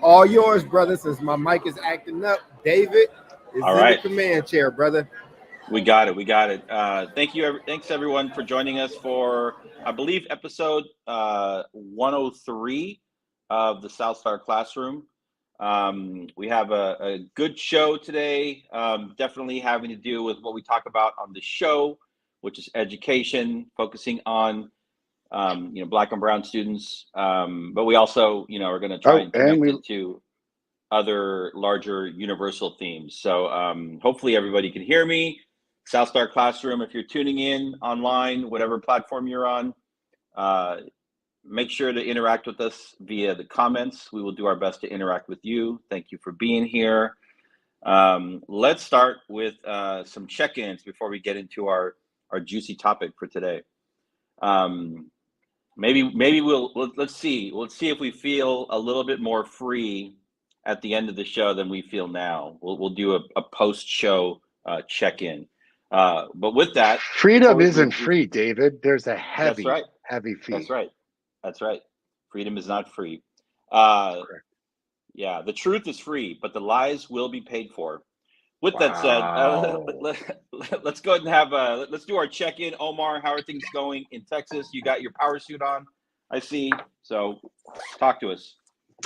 All yours, brother, since my mic is acting up. David is All in right. the command chair, brother. We got it. We got it. Thanks everyone for joining us for, I believe, episode 103 of the South Star Classroom. We have a good show today. Definitely having to do with what we talk about on the show, which is education, focusing on Black and brown students. But we also, are going to try and connect it to other larger universal themes. So hopefully everybody can hear me. South Star Classroom, if you're tuning in online, whatever platform you're on, make sure to interact with us via the comments. We will do our best to interact with you. Thank you for being here. Let's start with some check-ins before we get into our juicy topic for today. Maybe let's see if we feel a little bit more free at the end of the show than we feel now. We'll do a post-show check-in. But with that, freedom isn't free, David. There's a heavy fee. That's right. Freedom is not free. Correct. Yeah, the truth is free, but the lies will be paid for. With that said, let's go ahead and have let's do our check-in. Omar, how are things going in Texas? You got your power suit on, I see. So talk to us.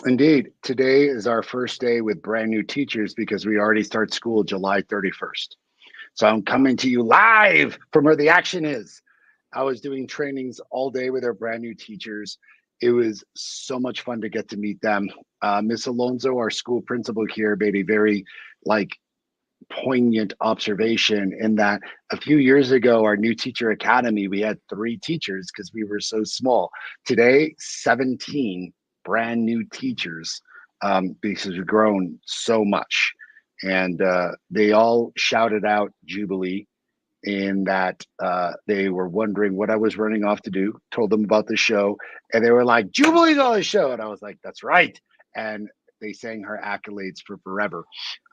Indeed. Today is our first day with brand new teachers because we already start school July 31st. So I'm coming to you live from where the action is. I was doing trainings all day with our brand new teachers. It was so much fun to get to meet them. Miss Alonso, our school principal here, made a very poignant observation in that a few years ago, our new teacher academy, we had 3 teachers because we were so small. Today, 17 brand new teachers because we've grown so much. And they all shouted out Jubilee in that they were wondering what I was running off to do, told them about the show, and they were like, Jubilee's on the show. And I was like, that's right. And they sang her accolades for forever.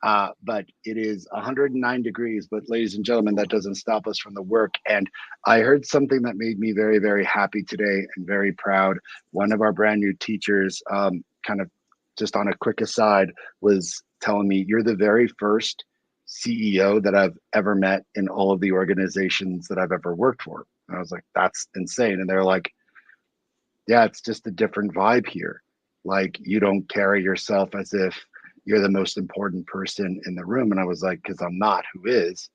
But it is 109 degrees. But ladies and gentlemen, that doesn't stop us from the work. And I heard something that made me very, very happy today and very proud. One of our brand new teachers, kind of just on a quick aside, was telling me, you're the very first CEO that I've ever met in all of the organizations that I've ever worked for. And I was like, that's insane. And they're like, yeah, it's just a different vibe here. Like, you don't carry yourself as if you're the most important person in the room. And I was like, because I'm not. Who is?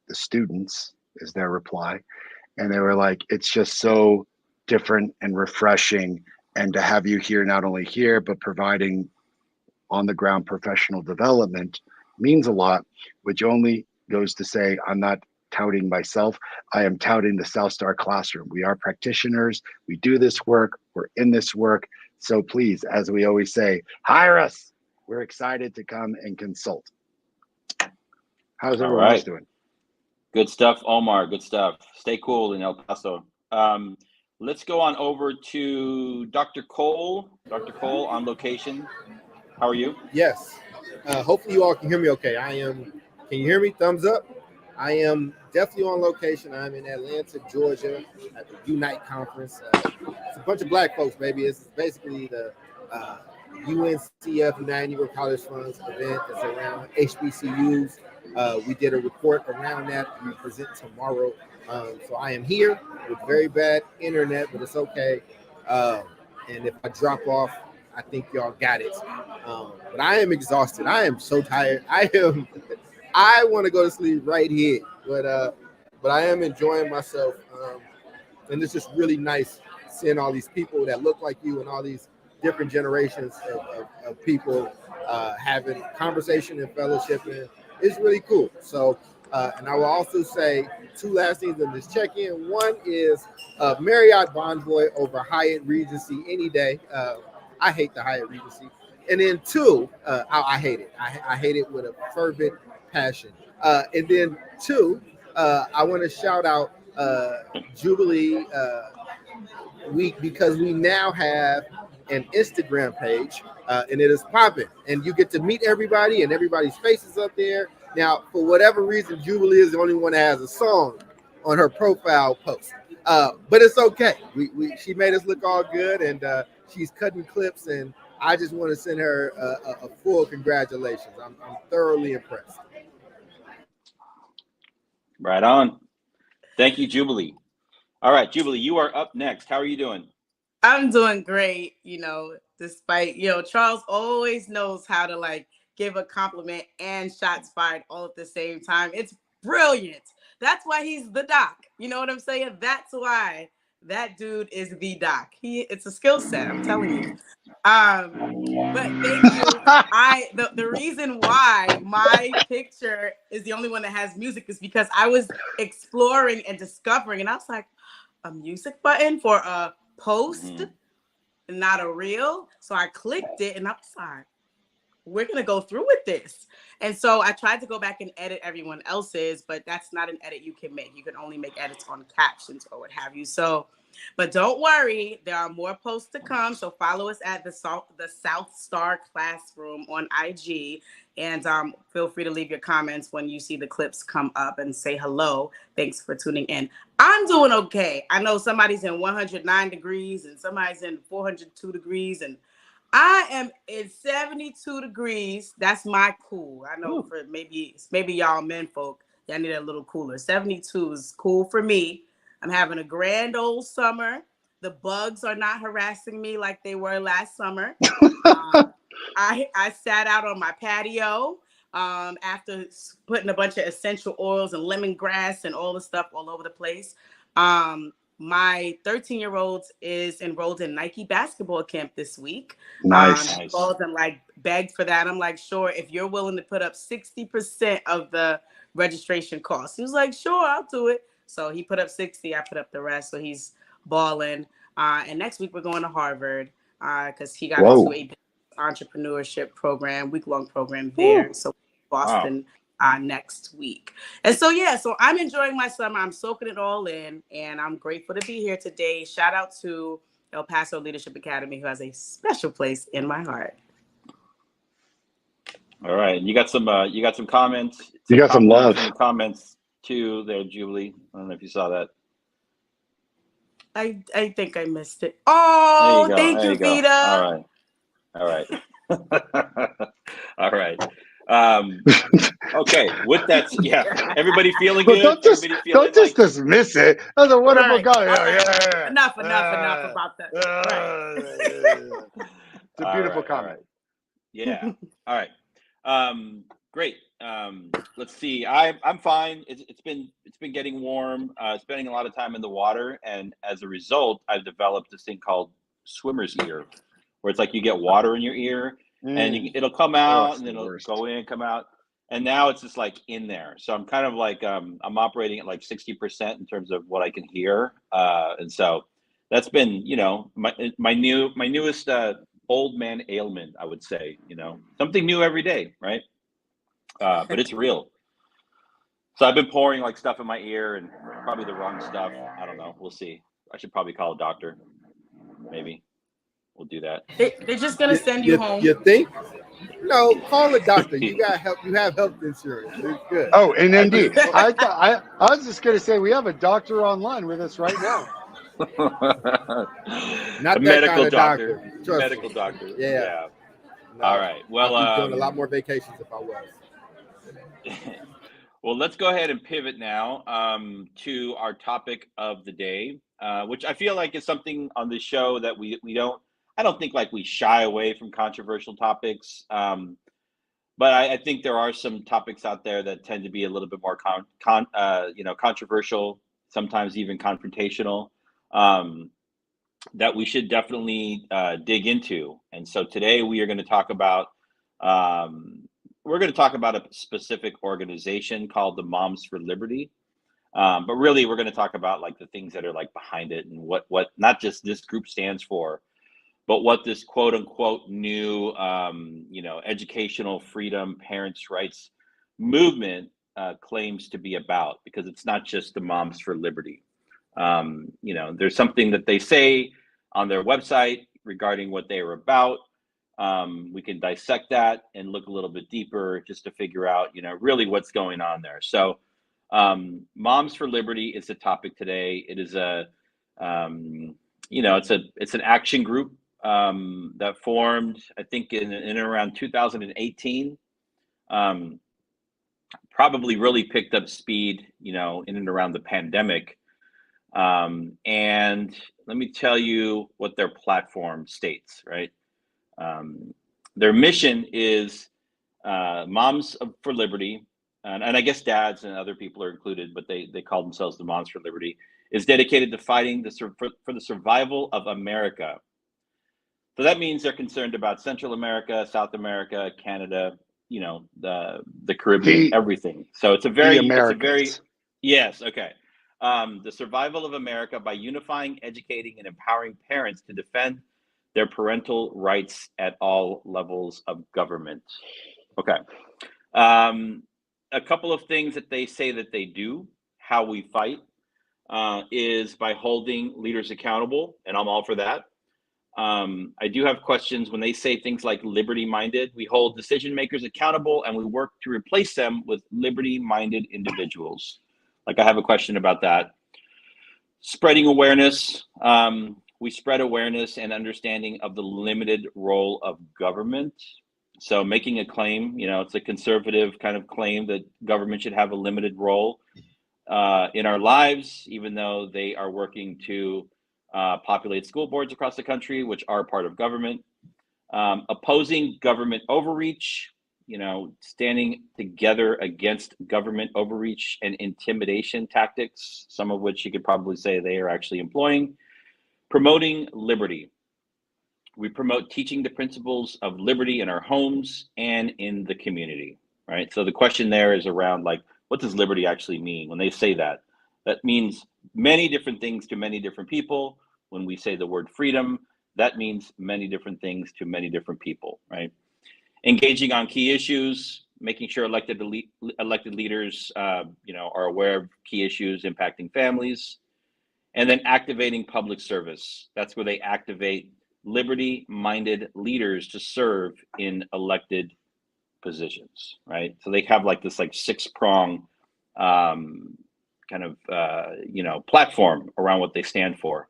The students, is their reply. And they were like, it's just so different and refreshing. And to have you here, not only here, but providing on the ground professional development means a lot, which only goes to say, I'm not touting myself. I am touting the South Star Classroom. We are practitioners. We do this work. We're in this work. So please, as we always say, hire us. We're excited to come and consult. How's everyone else doing? Good stuff, Omar. Good stuff. Stay cool in El Paso. Let's go on over to Dr. Cole. Dr. Cole on location. How are you? Yes. Hopefully you all can hear me okay. Can you hear me? Thumbs up. I am definitely on location. I'm in Atlanta, Georgia at the Unite conference. It's a bunch of Black folks, baby. It's basically the UNCF, United Negro College Funds event that's around HBCUs. We did a report around that. We present tomorrow. So I am here with very bad internet, but it's okay. And if I drop off, I think y'all got it. But I am exhausted. I am so tired. I want to go to sleep right here. But I am enjoying myself. And it's just really nice seeing all these people that look like you and all these different generations of people having conversation and fellowship. And it's really cool. So And I will also say two last things in this check-in. One is Marriott Bonvoy over Hyatt Regency any day. I hate the Hyatt Regency. And then two, I hate it. I hate it with a fervent passion. And then two, I want to shout out Jubilee Week because we now have an Instagram page and it is popping. And you get to meet everybody and everybody's faces up there. Now, for whatever reason, Jubilee is the only one that has a song on her profile post. But it's okay. She made us look all good and she's cutting clips and I just want to send her a full congratulations. I'm thoroughly impressed. Right on. Thank you, Jubilee. All right, Jubilee, you are up next. How are you doing? I'm doing great, despite, Charles always knows how to like give a compliment and shots fired all at the same time. It's brilliant. That's why he's the doc. You know what I'm saying? That's why that dude is the doc. It's a skill set, I'm telling you. But thank you. The reason why my picture is the only one that has music is because I was exploring and discovering, and I was like, a music button for a post, not a reel. So I clicked it, and I was like, we're gonna go through with this. And so I tried to go back and edit everyone else's, but that's not an edit you can make. You can only make edits on captions or what have you. So, but don't worry, there are more posts to come. So follow us at the South Star Classroom on IG, and feel free to leave your comments when you see the clips come up and say hello. Thanks for tuning in. I'm doing okay. I know somebody's in 109 degrees and somebody's in 402 degrees, and I am in 72 degrees. That's my cool. I know for maybe y'all men folk, y'all need a little cooler. 72 is cool for me. I'm having a grand old summer. The bugs are not harassing me like they were last summer. I sat out on my patio after putting a bunch of essential oils and lemongrass and all the stuff all over the place. My 13-year-old is enrolled in Nike basketball camp this week. Nice. Called and like begged for that. I'm like, sure, if you're willing to put up 60% of the registration cost. He was like, sure, I'll do it. So he put up 60, I put up the rest. So he's balling. And next week we're going to Harvard because he got into a entrepreneurship program, week-long program there. So Boston. Next week. And so, so I'm enjoying my summer. I'm soaking it all in, and I'm grateful to be here today. Shout out to El Paso Leadership Academy, who has a special place in my heart. All right. You got some comments. You got some love. Comments too there, Jubilee. I don't know if you saw that. I think I missed it. Oh, thank you, Vita. All right. All right. Okay, with that, everybody feeling good? Don't just dismiss it. That's a wonderful guy. Yeah. Enough about that. It's a beautiful comment. Right. Yeah. All right. Great. Let's see. I'm fine. It's been getting warm. Spending a lot of time in the water, and as a result, I've developed this thing called swimmer's ear, where it's like you get water in your ear. And it'll come out and then it'll go in, come out. And now it's just like in there. So I'm kind of like, I'm operating at like 60% in terms of what I can hear. And so that's been, my newest old man ailment, I would say, something new every day. Right. But it's real. So I've been pouring like stuff in my ear and probably the wrong stuff. I don't know. We'll see. I should probably call a doctor. Maybe. We'll do that. They're just gonna send you home. You think? No, call a doctor. You got help. You have health insurance. It's good. Oh, and indeed, I was just gonna say we have a doctor online with us right now. Not a that medical kind of doctor. Trust medical me. doctor. Yeah. No, all right. Well, I'd be doing a lot more vacations if I was. Well, let's go ahead and pivot now to our topic of the day, which I feel like is something on this show that we don't. I don't think like we shy away from controversial topics, but I think there are some topics out there that tend to be a little bit more controversial, sometimes even confrontational, that we should definitely dig into. And so today we are going to talk about we're going to talk about a specific organization called the Moms for Liberty. But really, we're going to talk about like the things that are like behind it and what not just this group stands for, but what this quote unquote new, educational freedom, parents' rights movement claims to be about, because it's not just the Moms for Liberty. There's something that they say on their website regarding what they are about. We can dissect that and look a little bit deeper just to figure out, really what's going on there. So Moms for Liberty is the topic today. It is it's an action group that formed, I think, in around 2018. Probably really picked up speed, in and around the pandemic. And let me tell you what their platform states, right? Their mission is Moms for Liberty, and I guess dads and other people are included, but they call themselves the Moms for Liberty, is dedicated to fighting for the survival of America. So that means they're concerned about Central America, South America, Canada, the Caribbean, everything. So it's a very, yes, okay. The survival of America by unifying, educating, and empowering parents to defend their parental rights at all levels of government. Okay. A couple of things that they say that they do, how we fight, is by holding leaders accountable, and I'm all for that. I do have questions when they say things like liberty-minded. We hold decision makers accountable and we work to replace them with liberty-minded individuals. Like, I have a question about that. Spreading awareness. We spread awareness and understanding of the limited role of government. So making a claim, it's a conservative kind of claim that government should have a limited role in our lives, even though they are working to populate school boards across the country, which are part of government. Opposing government overreach, standing together against government overreach and intimidation tactics, some of which you could probably say they are actually employing. Promoting liberty. We promote teaching the principles of liberty in our homes and in the community, right? So the question there is around, like, what does liberty actually mean? When they say that, that means many different things to many different people. When we say the word freedom, that means many different things to many different people, right? Engaging on key issues, making sure elected leaders, are aware of key issues impacting families, and then activating public service. That's where they activate liberty-minded leaders to serve in elected positions, right? So they have like this six-prong platform around what they stand for.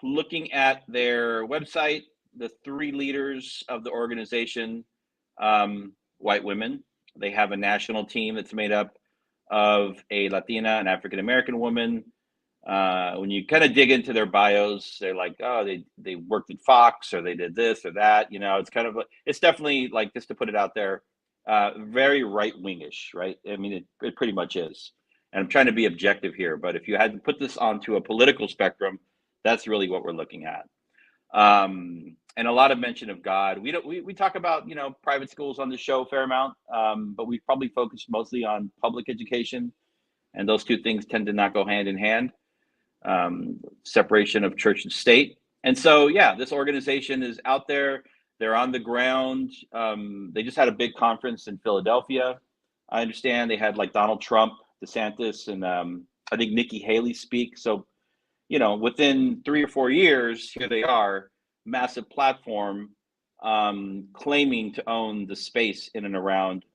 Looking at their website, the three leaders of the organization, white women. They have a national team that's made up of a Latina and African-American woman. When you kind of dig into their bios, they're like, oh, they worked at Fox, or they did this or that. It's definitely, like, just to put it out there, very right-wingish, right? I mean, it pretty much is. And I'm trying to be objective here, but if you had to put this onto a political spectrum, that's really what we're looking at. And a lot of mention of God. We talk about, private schools on the show a fair amount, but we probably focus mostly on public education, and those two things tend to not go hand in hand. Separation of church and state. And so, yeah, this organization is out there. They're on the ground. They just had a big conference in Philadelphia. I understand they had like Donald Trump, DeSantis, and I think Nikki Haley speak. So, within 3 or 4 years, here they are, massive platform, claiming to own the space in and around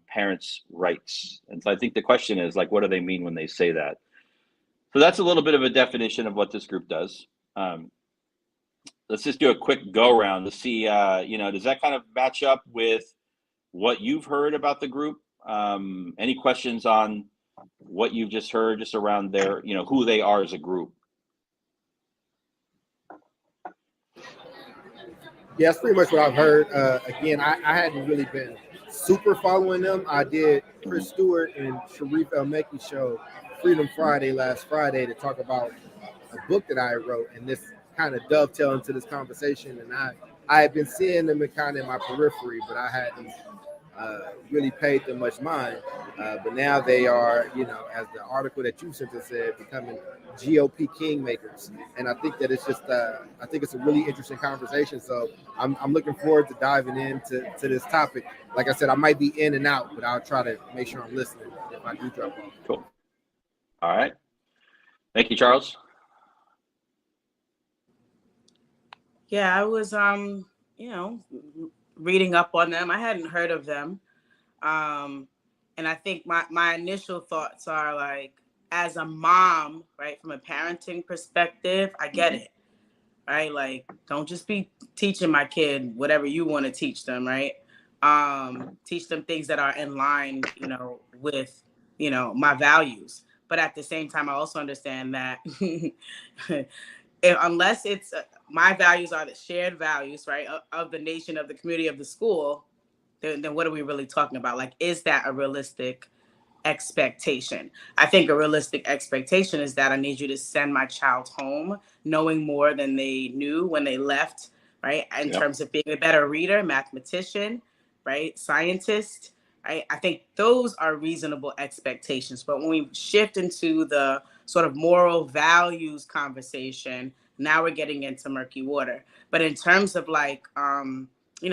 parents' rights. And so I think the question is, like, what do they mean when they say that? So that's a little bit of a definition of what this group does. Let's just do a quick go around to see, does that kind of match up with what you've heard about the group? Any questions on what you've just heard, just around their, who they are as a group? Yeah, that's pretty much what I've heard. Again, I hadn't really been super following them. I did Chris Stewart and Sharif El-Mekki show Freedom Friday last Friday to talk about a book that I wrote, and this kind of dovetailed into this conversation. And I had been seeing them kind of in my periphery, but I hadn't really paid them much mind. But now they are, as the article that you sent us said, becoming GOP kingmakers. And I think that it's just, I think it's a really interesting conversation. So I'm looking forward to diving into this topic. Like I said, I might be in and out, but I'll try to make sure I'm listening if I do drop off. Cool. All right. Thank you, Charles. Yeah, I was, reading up on them. I hadn't heard of them. And I think my initial thoughts are like, as a mom, right, from a parenting perspective, I get it, right? Like, don't just be teaching my kid whatever you want to teach them, right? Teach them things that are in line, with, my values. But at the same time, I also understand that unless it's my values are the shared values, right, of the nation, of the community, of the school, then what are we really talking about? Like, is that a realistic expectation? I think a realistic expectation is that I need you to send my child home knowing more than they knew when they left, right? In terms of being a better reader, mathematician, right? Scientist, right? I think those are reasonable expectations. But when we shift into the sort of moral values conversation, now we're getting into murky water. But in terms of like,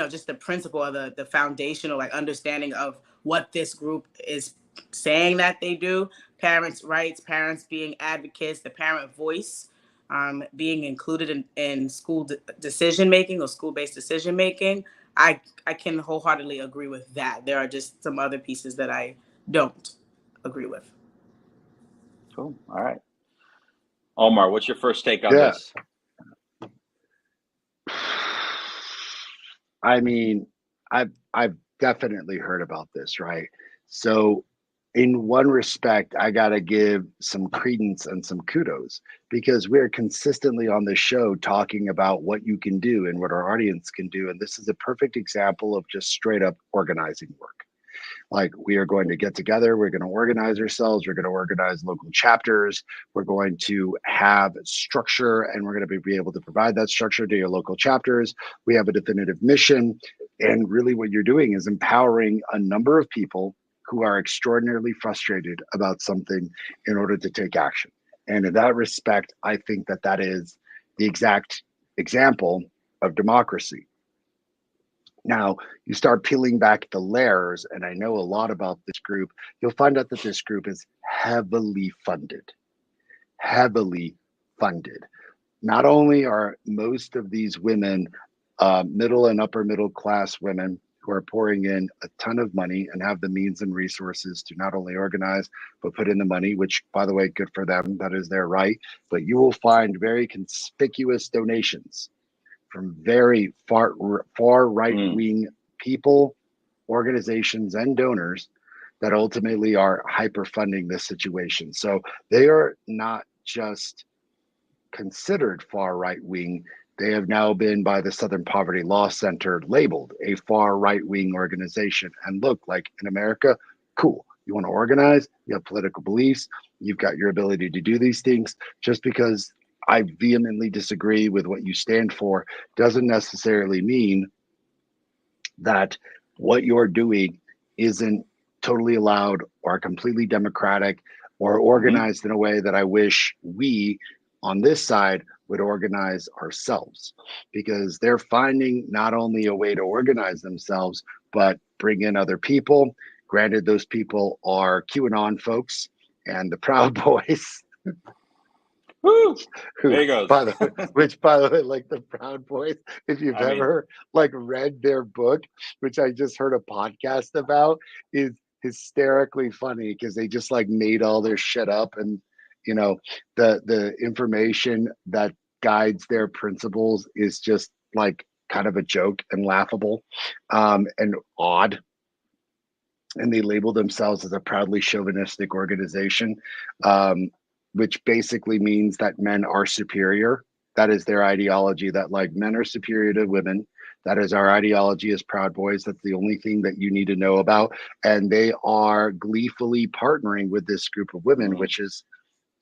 just the principle of the foundational like understanding of what this group is saying that they do, parents' rights, parents being advocates, the parent voice being included in school decision making or school-based decision making, I can wholeheartedly agree with that. There are just some other pieces that I don't agree with. Cool. All right. Omar, what's your first take on this? I mean, I've definitely heard about this, right? So in one respect, I got to give some credence and some kudos because we're consistently on the show talking about what you can do and what our audience can do. And this is a perfect example of just straight up organizing work. Like, we are going to get together, we're going to organize ourselves, we're going to organize local chapters, we're going to have structure, and we're going to be able to provide that structure to your local chapters. We have a definitive mission. And really what you're doing is empowering a number of people who are extraordinarily frustrated about something in order to take action. And in that respect, I think that that is the exact example of democracy. Now, you start peeling back the layers, and I know a lot about this group, you'll find out that this group is heavily funded. Heavily funded. Not only are most of these women middle and upper middle class women who are pouring in a ton of money and have the means and resources to not only organize, but put in the money, which, by the way, good for them, that is their right, but you will find very conspicuous donations from very far right-wing people, organizations, and donors that ultimately are hyper-funding this situation. So they are not just considered far right-wing, they have now been by the Southern Poverty Law Center labeled a far right-wing organization. And look, like in America, cool. You want to organize, you have political beliefs, you've got your ability to do these things. Just because I vehemently disagree with what you stand for doesn't necessarily mean that what you're doing isn't totally allowed or completely democratic or organized in a way that I wish we on this side would organize ourselves, because they're finding not only a way to organize themselves, but bring in other people. Granted, those people are QAnon folks and the Proud Boys. Woo! There he goes. By the way, like the Proud Boys, if you've ever like read their book, which I just heard a podcast about, is hysterically funny because they just like made all their shit up, and you know, the information that guides their principles is just like kind of a joke and laughable, and odd. And they label themselves as a proudly chauvinistic organization, which basically means that men are superior. That is their ideology, that like men are superior to women. That is our ideology as Proud Boys. That's the only thing that you need to know about. And they are gleefully partnering with this group of women, which is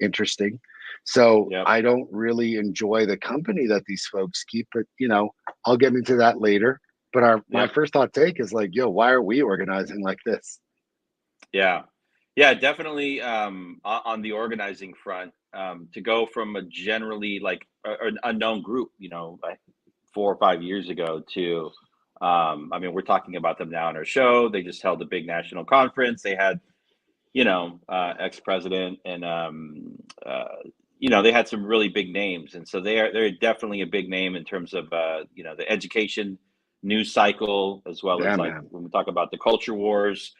interesting. So Yep. I don't really enjoy the company that these folks keep, but I'll get into that later. But my Yep. first thought take is like, yo, why are we organizing like this? Yeah. Yeah, definitely on the organizing front, to go from a generally like an unknown group, like 4 or 5 years ago to, I mean, we're talking about them now on our show. They just held a big national conference. They had, ex-president and, they had some really big names. And so they're definitely a big name in terms of, the education news cycle, as well Yeah, as like man. when we talk about the culture wars,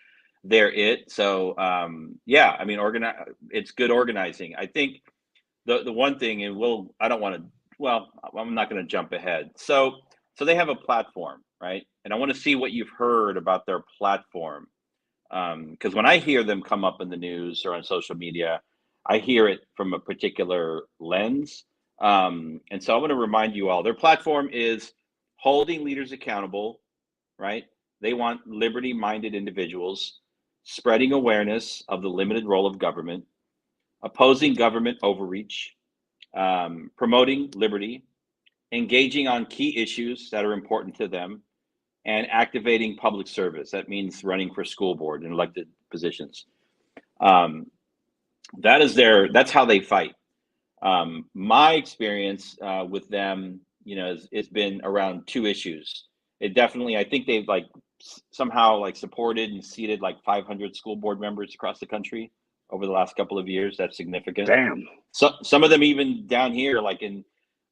they're it. So, yeah, I mean, it's good organizing. I think the one thing, and I don't want to, well, I'm not going to jump ahead. So they have a platform, right? And I want to see what you've heard about their platform. Because when I hear them come up in the news or on social media, I hear it from a particular lens. And so I want to remind you all, their platform is holding leaders accountable, right? They want liberty-minded individuals, spreading awareness of the limited role of government, opposing government overreach, promoting liberty, engaging on key issues that are important to them, and activating public service. That means running for school board and elected positions. That's how they fight. My experience with them, it's been around two issues. I think they've like somehow like supported and seated like 500 school board members across the country over the last couple of years. That's significant. Damn. So some of them even down here, like in,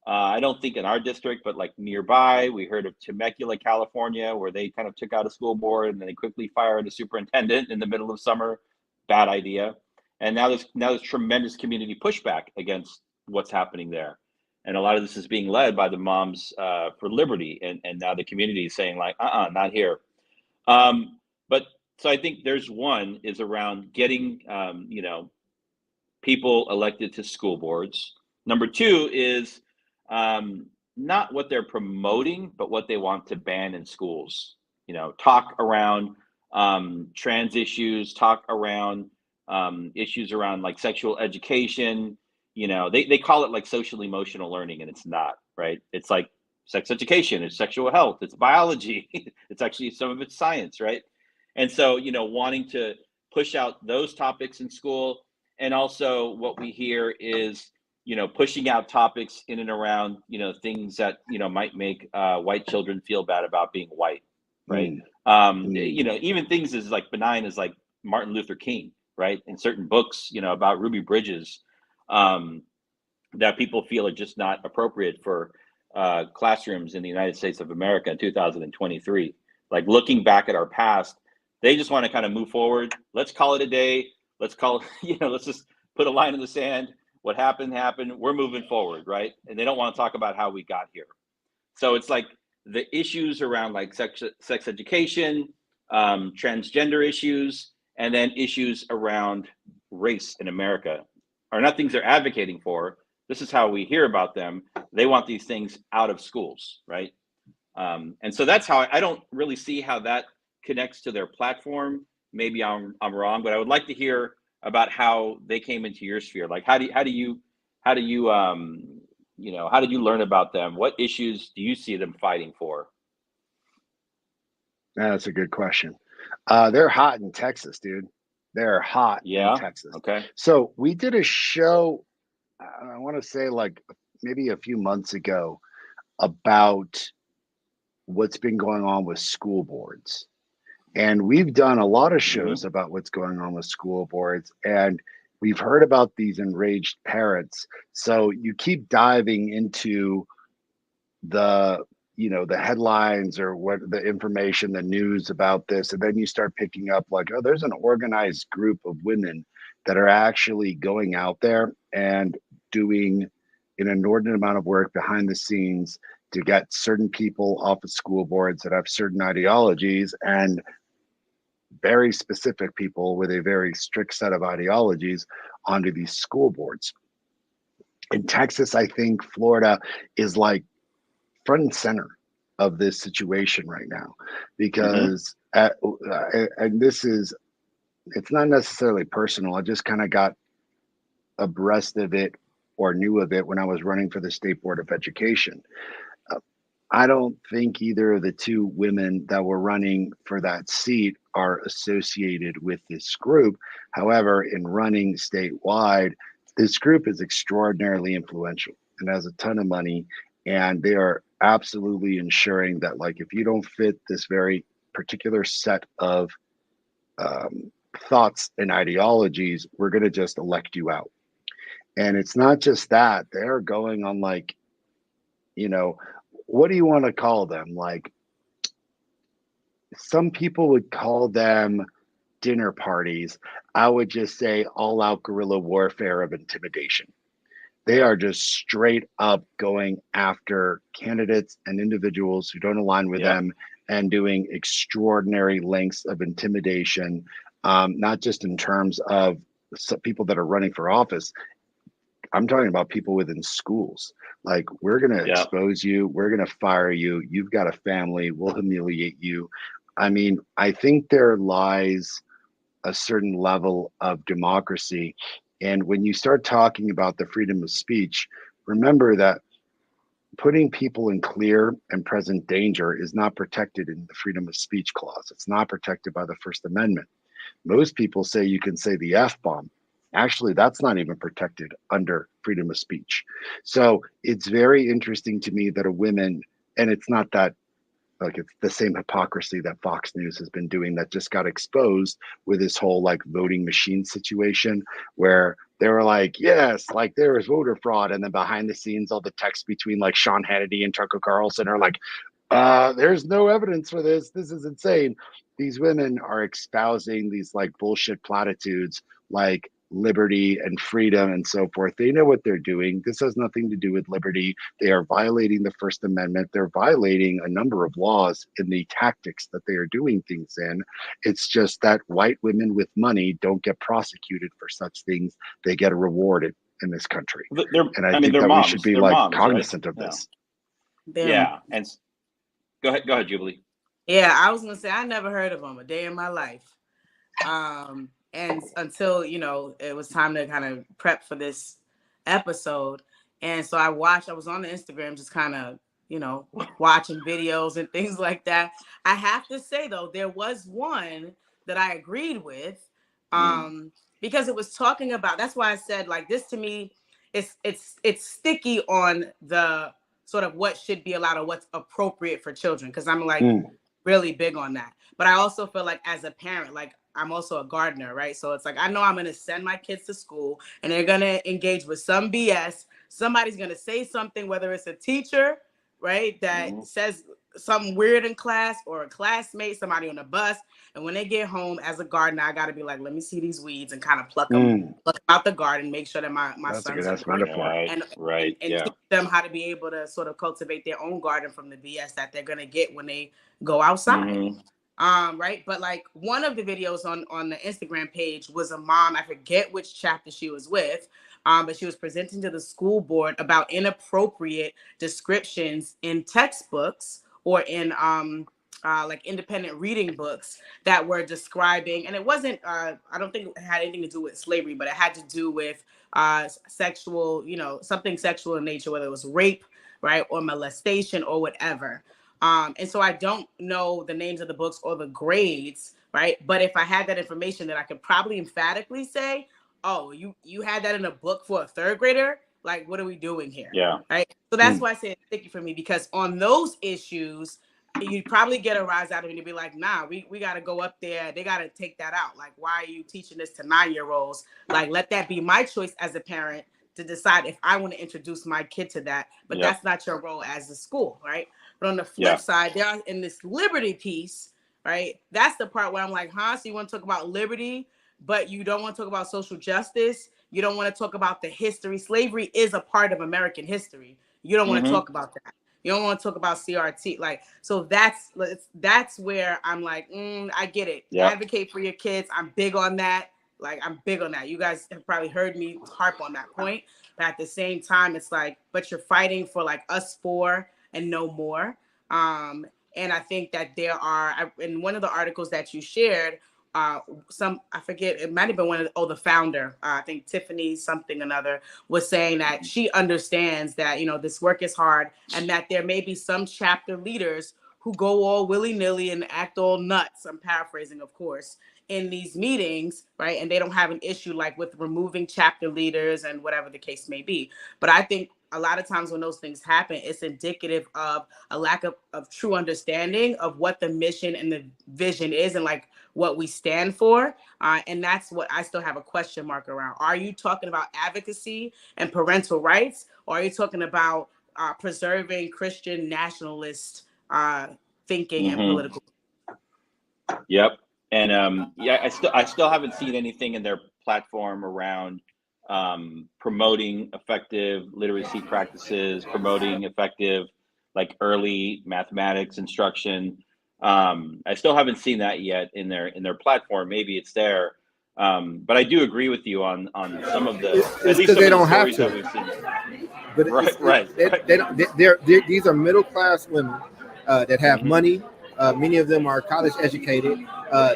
I don't think in our district, but like nearby, we heard of Temecula, California, where they kind of took out a school board and then they quickly fired a superintendent in the middle of summer. Bad idea. And now there's tremendous community pushback against what's happening there. And a lot of this is being led by the Moms for Liberty. And now the community is saying like, not here. But so I think there's one is around getting, people elected to school boards. Number two is not what they're promoting, but what they want to ban in schools. Talk around trans issues, talk around issues around like sexual education. They call it like social emotional learning, and it's not, right? It's like sex education, it's sexual health, it's biology, it's actually some of it's science, right? And so, wanting to push out those topics in school. And also what we hear is, pushing out topics in and around, things that, might make white children feel bad about being white, right? Even things as like benign as like Martin Luther King, right? In certain books, about Ruby Bridges, that people feel are just not appropriate for classrooms in the United States of America in 2023. Like looking back at our past, they just want to kind of move forward. Let's call it a day. Let's call it, let's just put a line in the sand. What happened, happened. We're moving forward, right? And they don't want to talk about how we got here. So it's like the issues around like sex education, transgender issues, and then issues around race in America are not things they're advocating for. This is how we hear about them. They want these things out of schools, right? And so that's how I don't really see how that connects to their platform. Maybe I'm wrong, but I would like to hear about how they came into your sphere. Like, how did you learn about them? What issues do you see them fighting for? That's a good question. They're hot in Texas, dude. They're hot in Texas. Okay. So we did a show, I want to say like maybe a few months ago, about what's been going on with school boards. And we've done a lot of shows about what's going on with school boards, and we've heard about these enraged parents. So you keep diving into the headlines or what the information, the news about this, and then you start picking up like, oh, there's an organized group of women that are actually going out there and doing an inordinate amount of work behind the scenes to get certain people off of school boards that have certain ideologies, and very specific people with a very strict set of ideologies onto these school boards. In Texas, I think Florida is like front and center of this situation right now, because and this is, it's not necessarily personal. I just kind of got abreast of it or knew of it when I was running for the State Board of Education. I don't think either of the two women that were running for that seat are associated with this group. However, in running statewide, this group is extraordinarily influential and has a ton of money. And they are absolutely ensuring that, like, if you don't fit this very particular set of thoughts and ideologies, we're going to just elect you out. And it's not just that, they're going on, like, you know, what do you want to call them? Like, some people would call them dinner parties. I would just say all out guerrilla warfare of intimidation. They are just straight up going after candidates and individuals who don't align with them and doing extraordinary lengths of intimidation, not just in terms of people that are running for office. I'm talking about people within schools. Like, we're going to expose you. We're going to fire you. You've got a family. We'll humiliate you. I mean, I think there lies a certain level of democracy. And when you start talking about the freedom of speech, remember that putting people in clear and present danger is not protected in the freedom of speech clause. It's not protected by the First Amendment. Most people say you can say the F-bomb. Actually, that's not even protected under freedom of speech. So it's very interesting to me that a woman, and it's not that, like, it's the same hypocrisy that Fox News has been doing that just got exposed with this whole, like, voting machine situation, where they were like, yes, like, there was voter fraud. And then behind the scenes, all the texts between, like, Sean Hannity and Tucker Carlson are like, there's no evidence for this. This is insane. These women are espousing these, like, bullshit platitudes, like liberty and freedom and so forth. They know what they're doing. This has nothing to do with liberty. They are violating the First Amendment. They're violating a number of laws in the tactics that they are doing things in. It's just that white women with money don't get prosecuted for such things. They get rewarded in this country. And I think that we should be, like, cognizant of this. Yeah. And go ahead, Jubilee. Yeah, I was gonna say I never heard of them a day in my life. And until, you know, it was time to kind of prep for this episode. And so I was on the Instagram just kind of, you know, watching videos and things like that. I have to say, though, there was one that I agreed with because it was talking about, that's why I said, like, this to me, it's sticky on the sort of what should be allowed or what's appropriate for children. Because I'm, like, really big on that. But I also feel like as a parent, like, I'm also a gardener, right? So it's like, I know I'm going to send my kids to school and they're going to engage with some BS. Somebody's going to say something, whether it's a teacher, right, that says something weird in class, or a classmate, somebody on the bus. And when they get home, as a gardener, I got to be like, let me see these weeds and kind of pluck them out the garden, make sure that my sons are and teach them how to be able to sort of cultivate their own garden from the BS that they're going to get when they go outside. Right. But, like, one of the videos on the Instagram page was a mom, I forget which chapter she was with, but she was presenting to the school board about inappropriate descriptions in textbooks or in like independent reading books that were describing, and it wasn't, I don't think it had anything to do with slavery, but it had to do with sexual, you know, something sexual in nature, whether it was rape, right, or molestation or whatever. And so I don't know the names of the books or the grades, right? But if I had that information, then I could probably emphatically say, oh, you had that in a book for a third grader? Like, what are we doing here? Yeah. Right. So that's why I say it's sticky for me, because on those issues, you'd probably get a rise out of it and be like, nah, we got to go up there. They got to take that out. Like, why are you teaching this to 9-year-olds? Like, let that be my choice as a parent to decide if I want to introduce my kid to that. But that's not your role as a school, right? But on the flip side, there are, in this liberty piece, right? That's the part where I'm like, huh? So you want to talk about liberty, but you don't want to talk about social justice. You don't want to talk about the history. Slavery is a part of American history. You don't want to talk about that. You don't want to talk about CRT. Like, so that's where I'm like, I get it. Advocate for your kids. I'm big on that. Like, I'm big on that. You guys have probably heard me harp on that point. But at the same time, it's like, but you're fighting for, like, us four and no more. And I think that there are, in one of the articles that you shared I forget, it might have been one of the founder, I think Tiffany something another, was saying that she understands that, this work is hard, and that there may be some chapter leaders who go all willy-nilly and act all nuts. I'm paraphrasing, of course, in these meetings, right? And they don't have an issue like with removing chapter leaders and whatever the case may be. But I think a lot of times when those things happen, it's indicative of a lack of true understanding of what the mission and the vision is, and like what we stand for. And that's what I still have a question mark around. Are you talking about advocacy and parental rights, or are you talking about preserving Christian nationalist thinking and political? Yep. And I still haven't seen anything in their platform around promoting effective literacy practices, promoting effective like early mathematics instruction. I still haven't seen that yet in their platform. Maybe it's there, but I do agree with you on some of the. It's because they don't have to. But these are middle class women that have money. Many of them are college educated.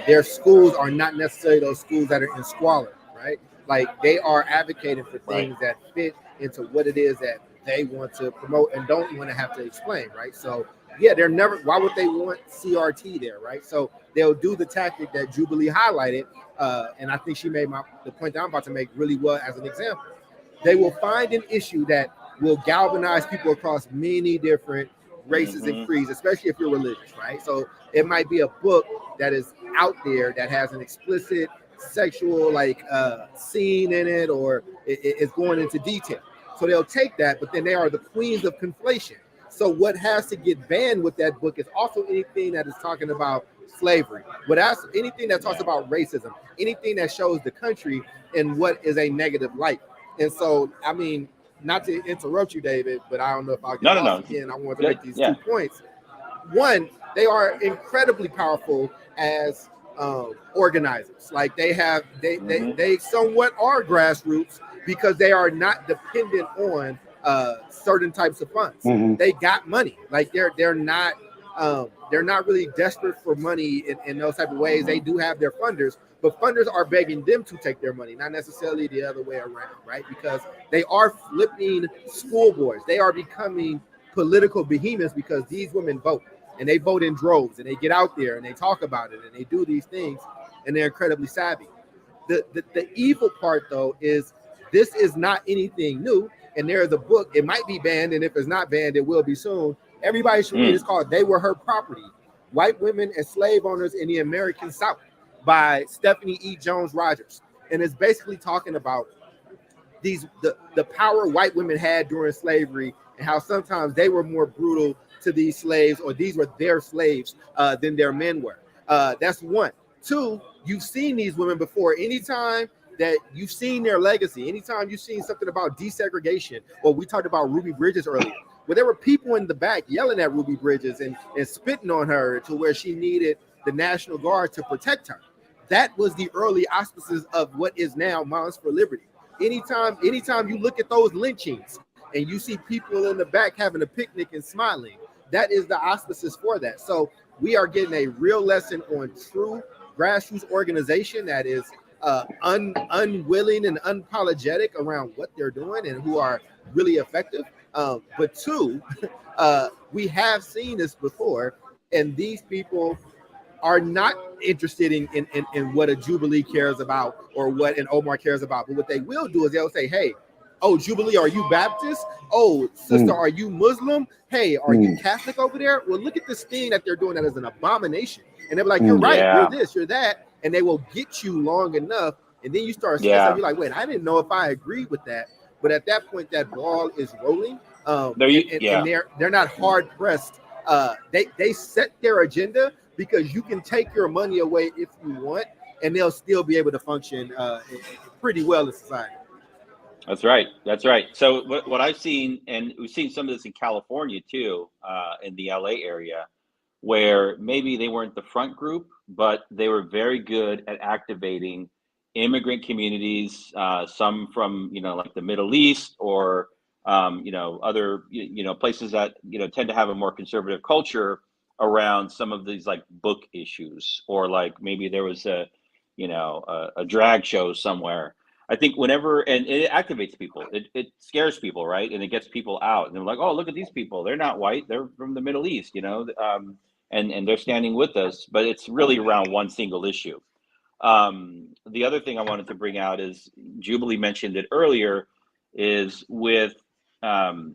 Their schools are not necessarily those schools that are in squalor, right? Like they are advocating for things that fit into what it is that they want to promote and don't want to have to explain, right? So yeah, they're never. Why would they want CRT there, right? So they'll do the tactic that Jubilee highlighted, and I think she made the point that I'm about to make really well as an example. They will find an issue that will galvanize people across many different races and creeds, especially if you're religious, right? So it might be a book that is out there that has an explicit sexual scene in it, or it's going into detail. So they'll take that, but then they are the queens of conflation. So what has to get banned with that book is also anything that is talking about slavery, anything that talks about racism, anything that shows the country in what is a negative light. And so, I mean, not to interrupt you, David, but I don't know if I'll get off again. I want to make these 2 points. One, they are incredibly powerful as organizers. Like they somewhat are grassroots because they are not dependent on certain types of funds. They got money. Like they're not really desperate for money in those type of ways. They do have their funders, but funders are begging them to take their money, not necessarily the other way around, right? Because they are flipping school boards. They are becoming political behemoths because these women vote, and they vote in droves, and they get out there and they talk about it and they do these things, and they're incredibly savvy. The evil part though is this is not anything new, and there is a book. It might be banned, and if it's not banned, it will be soon. Everybody should read. It's called "They Were Her Property: White Women and Slave Owners in the American South" by Stephanie E. Jones Rogers, and it's basically talking about the power white women had during slavery and how sometimes they were more brutal to these slaves, or these were their slaves than their men were. That's one. Two, you've seen these women before. Anytime that you've seen their legacy, anytime you've seen something about desegregation, or we talked about Ruby Bridges earlier, where there were people in the back yelling at Ruby Bridges and spitting on her to where she needed the National Guard to protect her. That was the early auspices of what is now Moms for Liberty. Anytime you look at those lynchings and you see people in the back having a picnic and smiling, that is the auspices for that. So we are getting a real lesson on true grassroots organization that is unwilling and unapologetic around what they're doing and who are really effective. But two, we have seen this before, and these people are not interested in what a Jubilee cares about or what an Omar cares about. But what they will do is they'll say, hey, oh, Jubilee, are you Baptist? Oh, sister, are you Muslim? Hey, are you Catholic over there? Well, look at this thing that they're doing that is an abomination. And they're like, you're right, you're this, you're that. And they will get you long enough. And then you start saying something, you're like, wait, I didn't know if I agree with that. But at that point, that ball is rolling. And they're not hard pressed. They set their agenda because you can take your money away if you want, and they'll still be able to function pretty well in society. That's right. That's right. So what I've seen, and we've seen some of this in California too, in the LA area, where maybe they weren't the front group, but they were very good at activating immigrant communities, some from, like the Middle East or, other, places that, tend to have a more conservative culture around some of these like book issues, or like maybe there was a drag show somewhere. I think whenever, and it activates people, it scares people, right? And it gets people out, and they're like, oh, look at these people. They're not white. They're from the Middle East, and they're standing with us. But it's really around one single issue. The other thing I wanted to bring out is Jubilee mentioned it earlier, is with the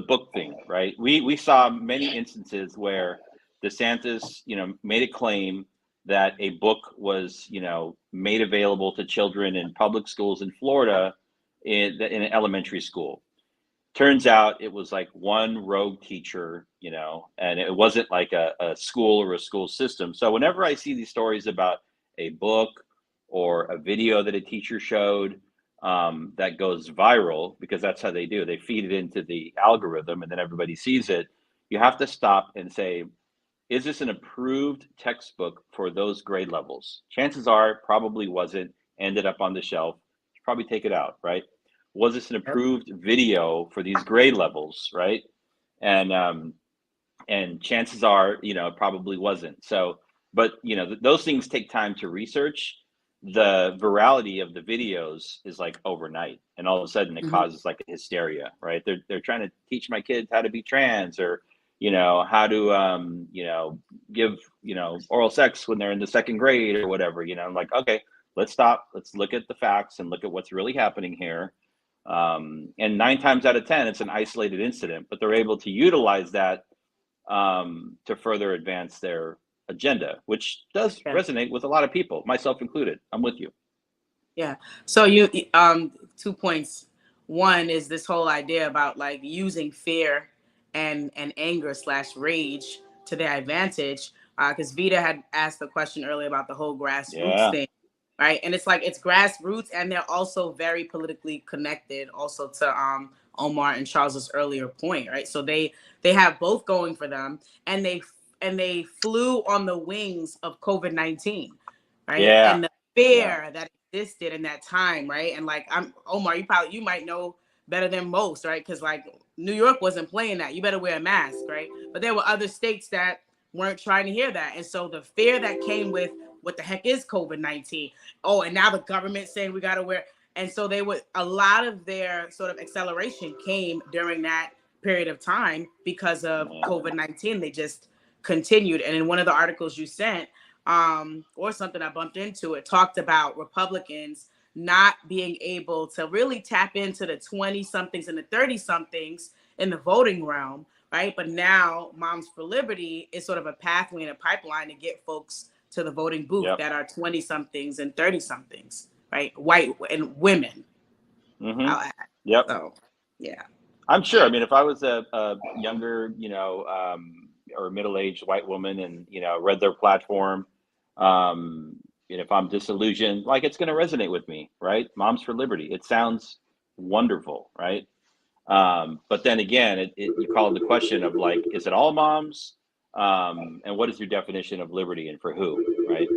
book thing, right? We saw many instances where DeSantis, made a claim that a book was, made available to children in public schools in Florida in an elementary school. Turns out it was like one rogue teacher, and it wasn't like a school or a school system. So whenever I see these stories about a book or a video that a teacher showed that goes viral, because that's how they do, they feed it into the algorithm and then everybody sees it, you have to stop and say, is this an approved textbook for those grade levels? Chances are it probably wasn't, ended up on the shelf. You probably take it out, right? Was this an approved video for these grade levels, right? And chances are, it probably wasn't. So, but those things take time to research. The virality of the videos is like overnight, and all of a sudden it causes like a hysteria, right? They're trying to teach my kids how to be trans, or how to give oral sex when they're in the second grade or whatever. I'm like, okay, let's stop, let's look at the facts and look at what's really happening here. And 9 times out of 10 it's an isolated incident, but they're able to utilize that to further advance their agenda, which does resonate with a lot of people, myself included. I'm with you. Yeah. So you 2 points. One is this whole idea about like using fear and anger / rage to their advantage. Because Vita had asked the question earlier about the whole grassroots thing, right? And it's like it's grassroots, and they're also very politically connected, also to Omar and Charles's earlier point, right? So they have both going for them, and they flew on the wings of COVID-19, right? Yeah. And the fear that existed in that time, right? And like Omar, you might know better than most, right? Because like New York wasn't playing that. You better wear a mask, right? But there were other states that weren't trying to hear that. And so the fear that came with what the heck is COVID-19? Oh, and now the government saying we got to wear. And so a lot of their sort of acceleration came during that period of time because of COVID-19. They just continued. And in one of the articles you sent, or something I bumped into, it talked about Republicans not being able to really tap into the 20-somethings and the 30-somethings in the voting realm, right? But now Moms for Liberty is sort of a pathway and a pipeline to get folks to the voting booth that are 20-somethings and 30-somethings, right? White and women. Yep. So, yeah. I'm sure. I mean, if I was a younger, or middle-aged white woman and, read their platform, and if I'm disillusioned, like it's going to resonate with me, right? Moms for Liberty. It sounds wonderful, right? But then again, you call it the question of like, is it all moms? And what is your definition of liberty and for who, right?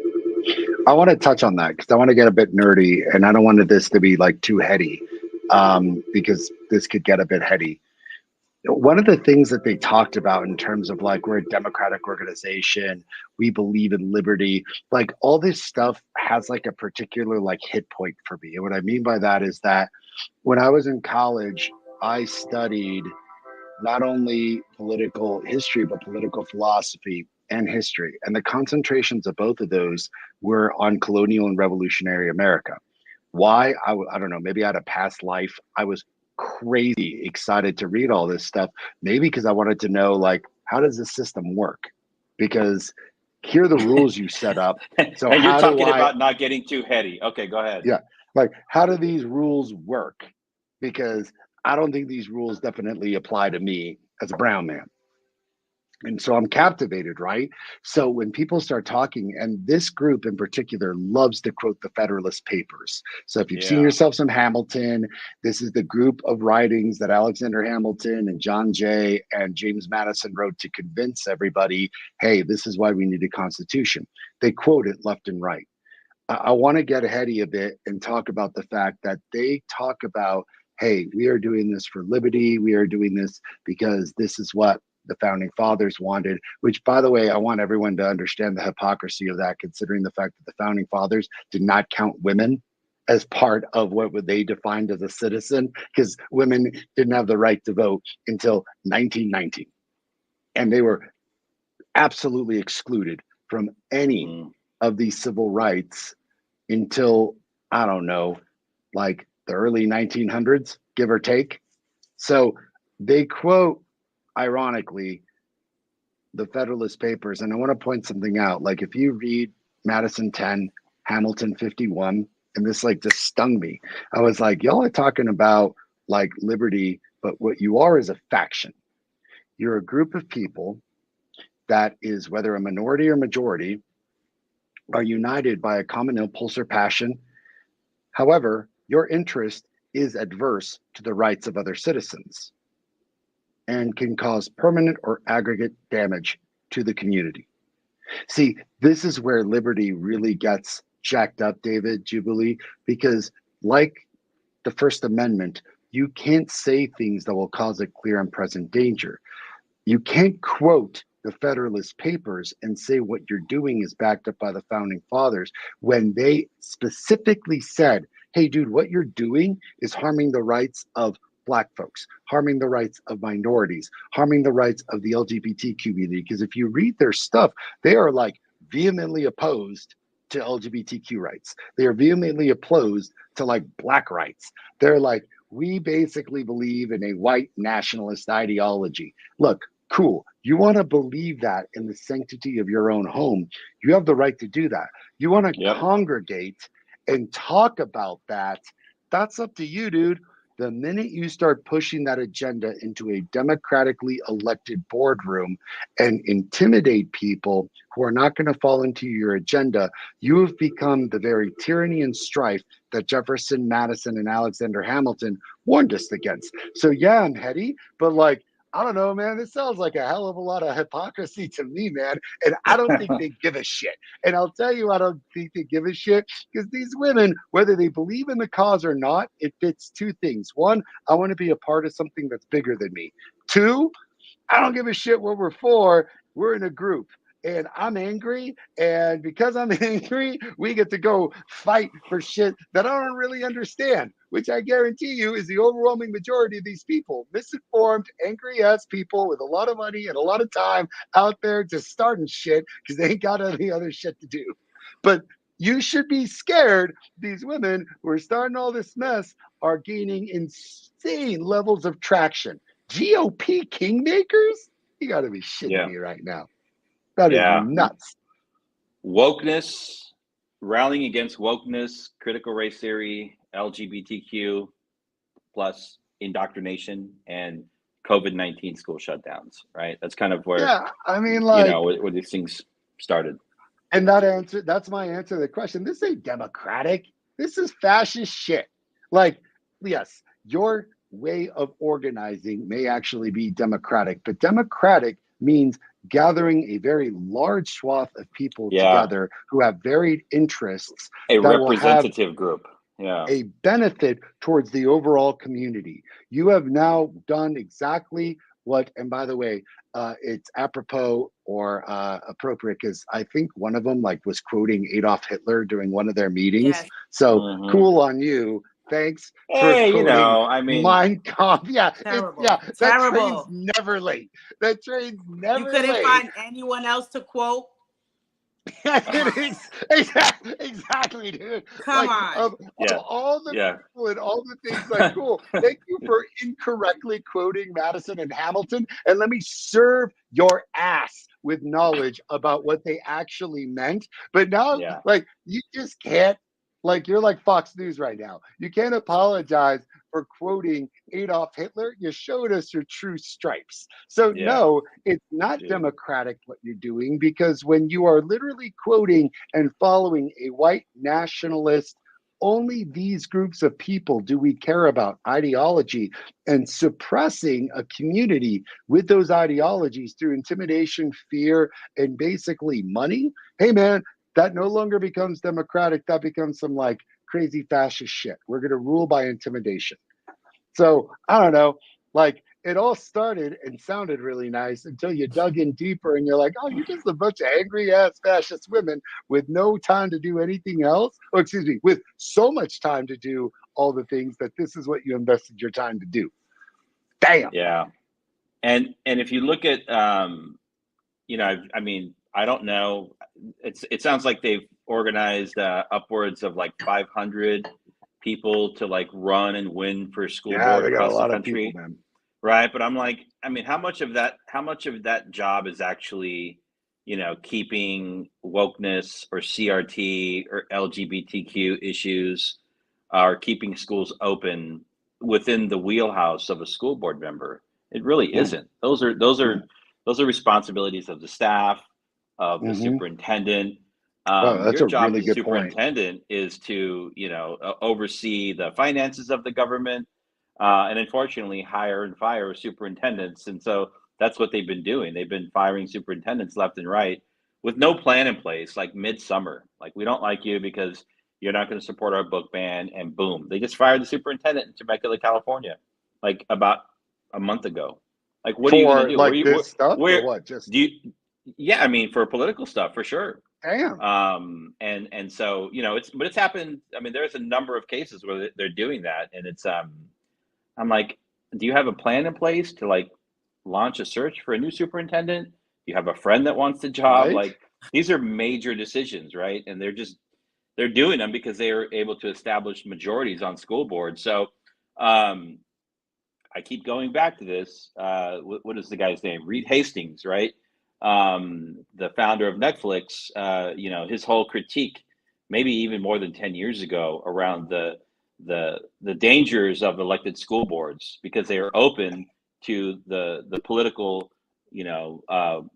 I want to touch on that because I want to get a bit nerdy, and I don't want this to be like too heady, because this could get a bit heady. One of the things that they talked about in terms of like, we're a democratic organization, we believe in liberty, like all this stuff has like a particular like hit point for me. And what I mean by that is that when I was in college, I studied not only political history, but political philosophy and history. And the concentrations of both of those were on colonial and revolutionary America. Why? I don't know, maybe I had a past life. I was crazy excited to read all this stuff, maybe because I wanted to know, like, how does the system work? Because here are the rules you set up. So and you're talking about not getting too heady. Okay, go ahead. Yeah, like, how do these rules work? Because I don't think these rules definitely apply to me as a brown man. And so I'm captivated, right? So when people start talking, and this group in particular loves to quote the Federalist Papers. So if you've seen yourself some Hamilton, this is the group of writings that Alexander Hamilton and John Jay and James Madison wrote to convince everybody, hey, this is why we need a constitution. They quote it left and right. I want to get heady a bit and talk about the fact that they talk about, hey, we are doing this for liberty. We are doing this because this is what the founding fathers wanted, which, by the way, I want everyone to understand the hypocrisy of that, considering the fact that the founding fathers did not count women as part of what they defined as a citizen, because women didn't have the right to vote until 1919. And they were absolutely excluded from any of these civil rights until, I don't know, like the early 1900s, give or take. So they quote, ironically, the Federalist Papers. And I want to point something out. Like, if you read Madison 10, Hamilton 51, and this like just stung me. I was like, y'all are talking about like liberty, but what you are is a faction. You're a group of people that is, whether a minority or majority, are united by a common impulse or passion. However, your interest is adverse to the rights of other citizens and can cause permanent or aggregate damage to the community. See, this is where liberty really gets jacked up, David Jubilee, because like the First Amendment, you can't say things that will cause a clear and present danger. You can't quote the Federalist Papers and say what you're doing is backed up by the founding fathers when they specifically said, hey, dude, what you're doing is harming the rights of Black folks, harming the rights of minorities, harming the rights of the LGBT community. Because if you read their stuff, they are like vehemently opposed to LGBTQ rights. They are vehemently opposed to like Black rights. They're like, we basically believe in a white nationalist ideology. Look, cool. You want to believe that in the sanctity of your own home. You have the right to do that. You want to congregate and talk about that. That's up to you, dude. The minute you start pushing that agenda into a democratically elected boardroom and intimidate people who are not going to fall into your agenda, you have become the very tyranny and strife that Jefferson, Madison, and Alexander Hamilton warned us against. So yeah, I'm heady, but like, I don't know, man. This sounds like a hell of a lot of hypocrisy to me, man. And I don't think they give a shit. And I'll tell you, I don't think they give a shit because these women, whether they believe in the cause or not, it fits two things. One, I want to be a part of something that's bigger than me. Two, I don't give a shit what we're for. We're in a group. And I'm angry, and because I'm angry, we get to go fight for shit that I don't really understand, which I guarantee you is the overwhelming majority of these people. Misinformed, angry-ass people with a lot of money and a lot of time out there just starting shit because they ain't got any other shit to do. But you should be scared. These women who are starting all this mess are gaining insane levels of traction. GOP kingmakers? You got to be shitting me right now. That is nuts. Wokeness, rallying against wokeness, critical race theory, LGBTQ plus indoctrination, and COVID-19 school shutdowns, right? That's kind of where, I mean, like, you know, where these things started. And that's my answer to the question. This ain't democratic. This is fascist shit. Like, yes, your way of organizing may actually be democratic, but democratic means gathering a very large swath of people together who have varied interests. A representative group. A benefit towards the overall community. You have now done exactly what, and by the way, it's apropos or appropriate because I think one of them like was quoting Adolf Hitler during one of their meetings. Yes. So cool on you. Thanks for quoting you know, I mean, Mein Kampf. Terrible. That Terrible. train's never late. That train's never You couldn't late. find anyone else to quote? Exactly, dude. Come on. Of all the people and all the things, like, cool. Thank you for incorrectly quoting Madison and Hamilton, and let me serve your ass with knowledge about what they actually meant. But now, like, you just can't. Like, you're like Fox News right now. You can't apologize for quoting Adolf Hitler. You showed us your true stripes. So no, it's not democratic what you're doing, because when you are literally quoting and following a white nationalist, only these groups of people do we care about ideology, and suppressing a community with those ideologies through intimidation, fear, and basically money. Hey, man, that no longer becomes democratic. That becomes some like crazy fascist shit. We're going to rule by intimidation. So I don't know. Like, it all started and sounded really nice until you dug in deeper and you're like, oh, you're just a bunch of angry ass fascist women with no time to do anything else. Or excuse me, with so much time to do all the things that this is what you invested your time to do. Damn. Yeah. And if you look at, I mean, I don't know. It sounds like they've organized upwards of like 500 people to like run and win for school board They got a across the lot of country. people, man. Right. But I'm like, I mean, how much of that job is actually, keeping wokeness or CRT or LGBTQ issues, or keeping schools open within the wheelhouse of a school board member? It really isn't. Those are responsibilities of the staff, of the superintendent. That's Your a job really as a good point. superintendent is to, oversee the finances of the government, and unfortunately hire and fire superintendents. And so that's what they've been doing. They've been firing superintendents left and right with no plan in place, like midsummer. Like, we don't like you because you're not going to support our book ban, and boom, they just fired the superintendent in Temecula, California, like about a month ago. Like, what are you going to do? Like this stuff or what? Do you? Yeah, I mean, for political stuff, for sure. Damn. And so, it's happened. I mean, there's a number of cases where they're doing that, and it's I'm like, do you have a plan in place to like launch a search for a new superintendent? Do you have a friend that wants the job? Right? Like, these are major decisions, right? And they're doing them because they are able to establish majorities on school boards. So I keep going back to this. What is the guy's name? Reed Hastings, right? The founder of Netflix. His whole critique, maybe even more than 10 years ago, around the dangers of elected school boards, because they are open to the political,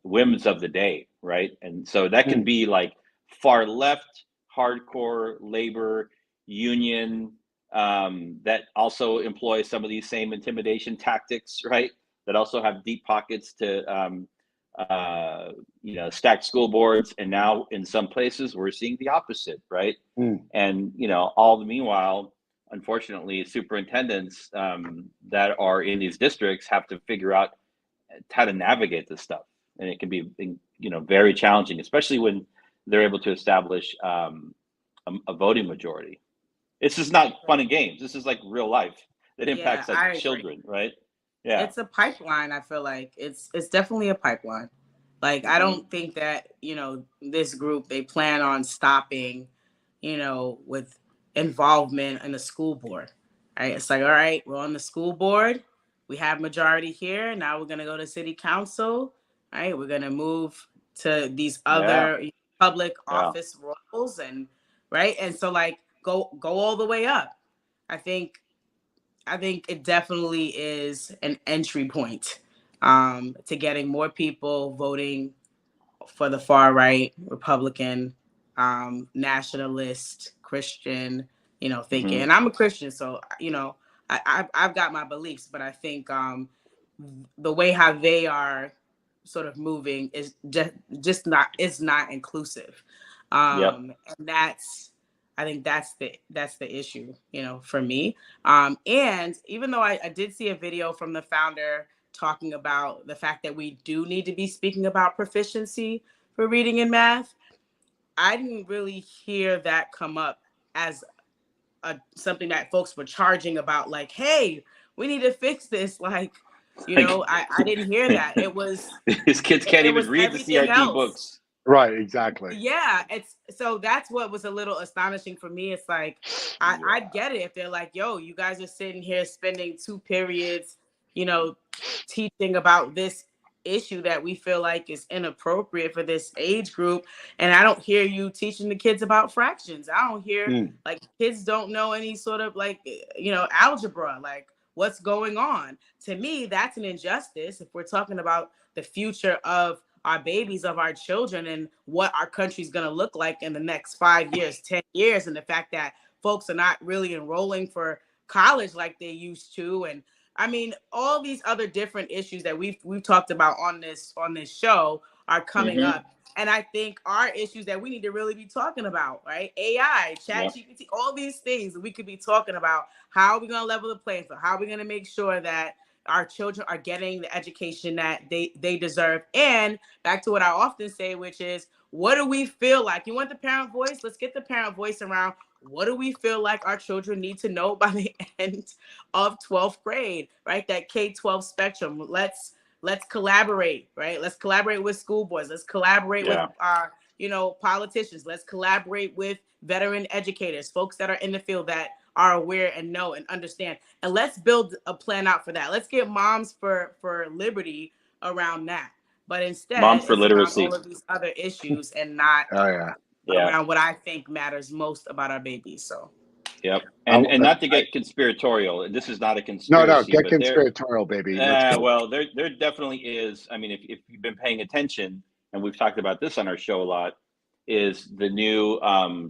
whims of the day, right? And so that can be like far left, hardcore labor union, that also employ some of these same intimidation tactics, right? That also have deep pockets to, stack school boards. And now in some places we're seeing the opposite, right? And, all the meanwhile, unfortunately, superintendents that are in these districts have to figure out how to navigate this stuff. And it can be, very challenging, especially when they're able to establish a voting majority. It's just not fun and games. This is like real life that impacts like children, right? Yeah. It's a pipeline. I feel like it's definitely a pipeline. Like, I don't think that, this group, they plan on stopping, with involvement in the school board, right? It's like, all right, we're on the school board. We have majority here. Now we're going to go to city council, right? We're going to move to these other public office roles, and right. And so like, go all the way up. I think it definitely is an entry point to getting more people voting for the far right, Republican, nationalist, Christian, thinking. And I'm a Christian, so I've got my beliefs, but I think the way how they are sort of moving is just not inclusive, and I think that's the issue, for me. And even though I did see a video from the founder talking about the fact that we do need to be speaking about proficiency for reading and math, I didn't really hear that come up as something that folks were charging about, like, hey, we need to fix this. Like, I didn't hear that. It was these kids can't even read the CRT books. Right, exactly. Yeah, so that's what was a little astonishing for me. It's like, I get it if they're like, yo, you guys are sitting here spending 2 periods, teaching about this issue that we feel like is inappropriate for this age group, and I don't hear you teaching the kids about fractions. I don't hear like kids don't know any sort of like algebra, like what's going on. To me, that's an injustice if we're talking about the future of our babies, of our children, and what our country's going to look like in the next 5 years, 10 years, and the fact that folks are not really enrolling for college like they used to. And I mean, all these other different issues that we've talked about on this show are coming up. And I think are issues that we need to really be talking about, right? AI, ChatGPT, all these things that we could be talking about. How are we going to level the playing field? How are we going to make sure that, our children are getting the education that they deserve. And back to what I often say, which is, what do we feel like? You want the parent voice? Let's get the parent voice around. What do we feel like our children need to know by the end of 12th grade, right? That K-12 spectrum. Let's collaborate, right? Let's collaborate with school boards. Let's collaborate with our, politicians. Let's collaborate with veteran educators, folks that are in the field that are aware and know and understand. And let's build a plan out for that. Let's get Moms for Liberty around that. But instead, Moms for it's Literacy. around all of these other issues and not around what I think matters most about our babies. So. Yep. And not to get conspiratorial, this is not a conspiracy. No, get conspiratorial, baby. Well, there definitely is. I mean, if you've been paying attention, and we've talked about this on our show a lot, is the new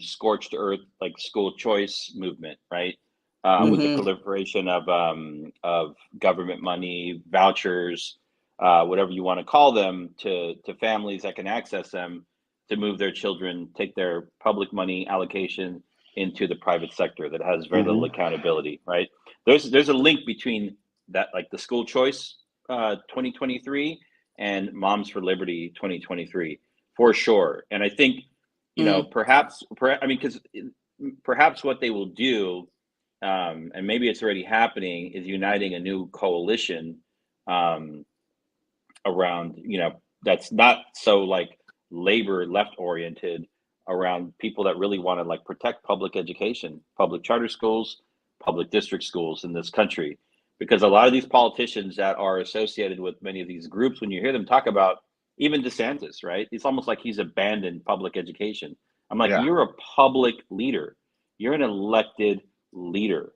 scorched earth, like school choice movement, right? With the proliferation of government money, vouchers, whatever you want to call them, to families that can access them to move their children, take their public money allocation into the private sector that has very little accountability, right? There's a link between that, like the school choice 2023 and Moms for Liberty 2023, for sure. And I think, perhaps what they will do, and maybe it's already happening, is uniting a new coalition around, that's not so like labor left oriented, around people that really want to like protect public education, public charter schools, public district schools in this country. Because a lot of these politicians that are associated with many of these groups, when you hear them talk about even DeSantis, right? It's almost like he's abandoned public education. I'm like, You're a public leader. You're an elected leader.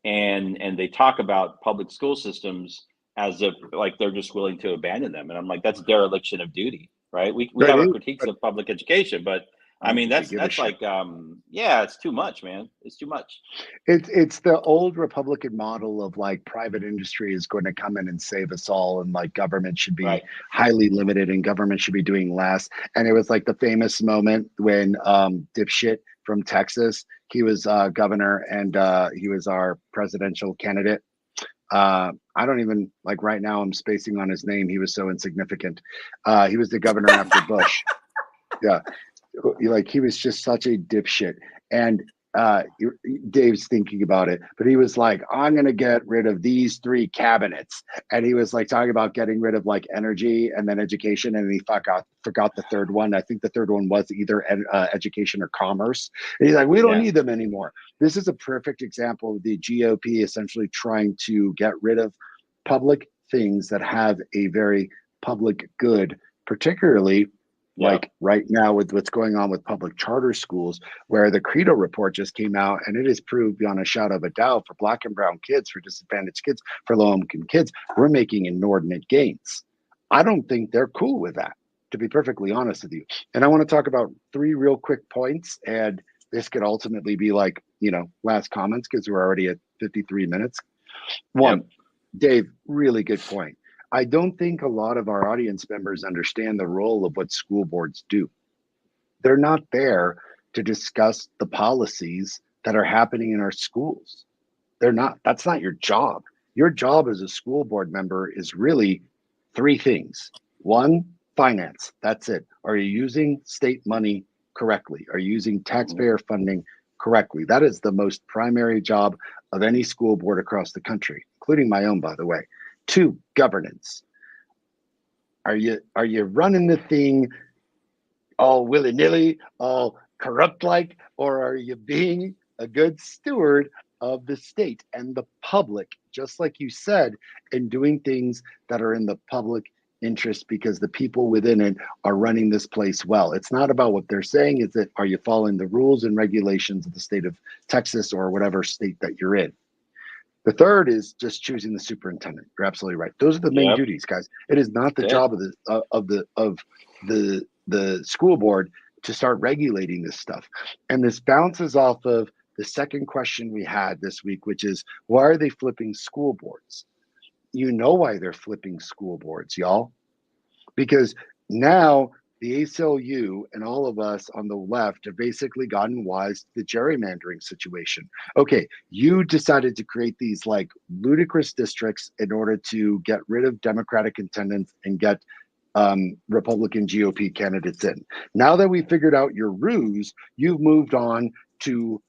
And they talk about public school systems as if like they're just willing to abandon them. And I'm like, that's dereliction of duty, right? We have our critiques of public education, but I mean, that's like, it's too much, man. It's too much. It's the old Republican model of like private industry is going to come in and save us all, and like government should be highly limited and government should be doing less. And it was like the famous moment when dipshit from Texas, he was governor and he was our presidential candidate. I don't even like right now I'm spacing on his name. He was so insignificant. He was the governor after Bush. Yeah. Like he was just such a dipshit, and Dave's thinking about it, but he was like, I'm gonna get rid of these 3 cabinets, and he was like talking about getting rid of like energy and then education, and he forgot the third one. I think the third one was either education or commerce, and he's like, we don't need them anymore. This is a perfect example of the GOP essentially trying to get rid of public things that have a very public good, particularly like right now with what's going on with public charter schools, where the Credo report just came out, and it is proved beyond a shadow of a doubt for Black and brown kids, for disadvantaged kids, for low-income kids, we're making inordinate gains. I don't think they're cool with that, to be perfectly honest with you. And I want to talk about 3 real quick points, and this could ultimately be like, last comments, because we're already at 53 minutes. One, Dave, really good point. I don't think a lot of our audience members understand the role of what school boards do. They're not there to discuss the policies that are happening in our schools. That's not your job. Your job as a school board member is really 3 things. 1, finance. That's it. Are you using state money correctly? Are you using taxpayer funding correctly? That is the most primary job of any school board across the country, including my own, by the way. 2, governance. Are you running the thing all willy-nilly, all corrupt-like, or are you being a good steward of the state and the public, just like you said, and doing things that are in the public interest because the people within it are running this place well? It's not about what they're saying. It's that, are you following the rules and regulations of the state of Texas or whatever state that you're in? The third is just choosing the superintendent. You're absolutely right. Those are the main duties, guys. It is not the job of the school board to start regulating this stuff. And this bounces off of the second question we had this week, which is, why are they flipping school boards? You know why they're flipping school boards, y'all. Because now the ACLU and all of us on the left have basically gotten wise to the gerrymandering situation. Okay, you decided to create these like ludicrous districts in order to get rid of Democratic attendance and get Republican GOP candidates in. Now that we figured out your ruse, you've moved on to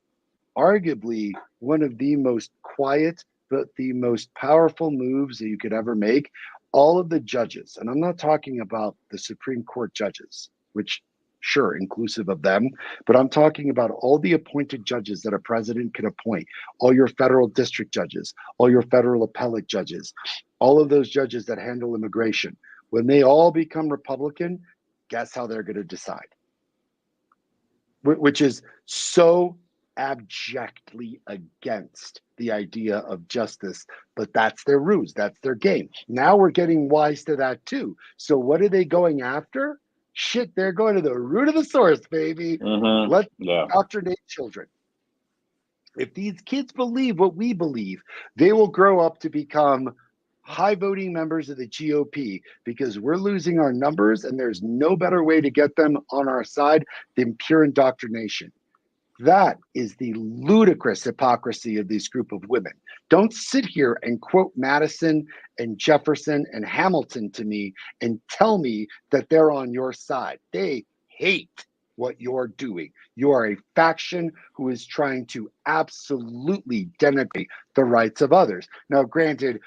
arguably one of the most quiet but the most powerful moves that you could ever make. All of the judges, and I'm not talking about the Supreme Court judges, which sure, inclusive of them, but I'm talking about all the appointed judges that a president can appoint, all your federal district judges, all your federal appellate judges, all of those judges that handle immigration. When they all become Republican, guess how they're going to decide? Which is so abjectly against the idea of justice, but that's their ruse, that's their game. Now we're getting wise to that too. So what are they going after? Shit, they're going to the root of the source, baby. Let's indoctrinate children. If these kids believe what we believe, they will grow up to become high voting members of the GOP because we're losing our numbers and there's no better way to get them on our side than pure indoctrination. That is the ludicrous hypocrisy of this group of women. Don't sit here and quote Madison and Jefferson and Hamilton to me and tell me that they're on your side. They hate what you're doing. You are a faction who is trying to absolutely denigrate the rights of others. Now, granted,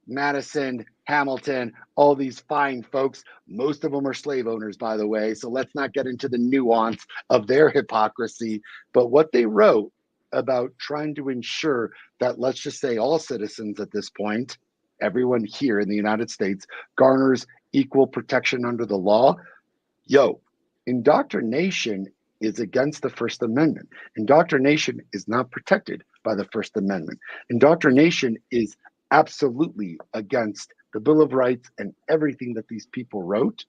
Madison, Hamilton, all these fine folks, most of them are slave owners, by the way. So let's not get into the nuance of their hypocrisy. But what they wrote about trying to ensure that, let's just say, all citizens at this point, everyone here in the United States, garners equal protection under the law. Indoctrination is against the First Amendment. Indoctrination is not protected by the First Amendment. Indoctrination is absolutely against the Bill of Rights and everything that these people wrote.